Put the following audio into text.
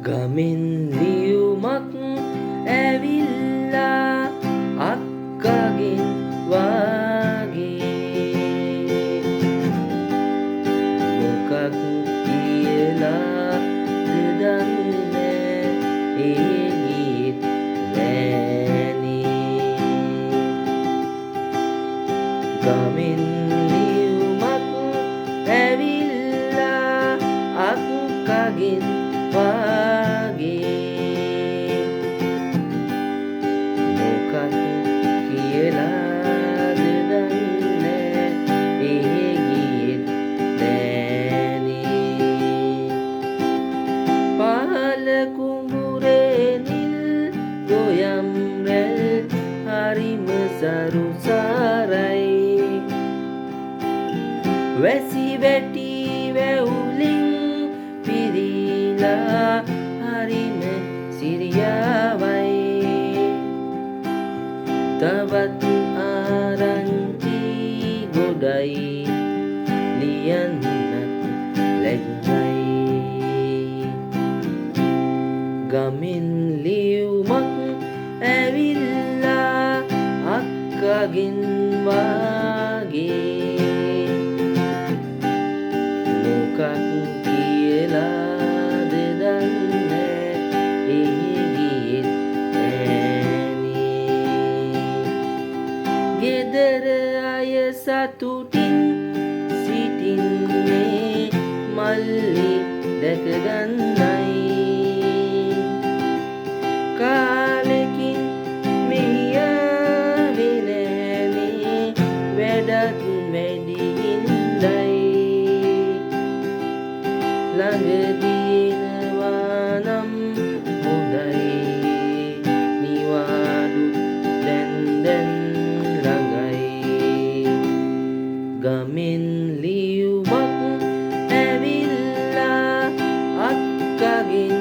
ගමෙන් ලියුමක් ඇවිල්ලා අක්කගෙන් වාගේ මොකක් කියලාද දන්නේ ඒ ගීත් නෑනේ ගමෙන් ලියුමක් ඇවිල්ලා අක්කගෙන් වාගේ මොකක් කියලාද දන්නේ ඒ ගීත් නෑනේ පහළ කුඹුරේ නිල් ගොයම් රැල් හරිම සරු සාරයි වැසි වැටි වැවුලින් පිරීලා හරිම සිරියාවයි තවත් ආරංචි ගොඩයි ලියන්නත් ලැජ්ජයි ගමෙන් ලියුමක් ඇවිල්ලා අක්කගෙන් වාගේ මොකක් කියලාද දන්නේ ඒ ගීත් නෑනේ ගෙදර අය සතුටින් සිටින්නේ මල්ලි දැකගන්නයි කාලෙකින් මෙයාවේ නෑනේ වැඩත් වැඩි හින්දයි ළඟදී එනවා නම් හොඳයි නිවාඩු දැන් ළඟයි ගමෙන් ලියුමක් ඇවිල්ලා අක්කගෙන්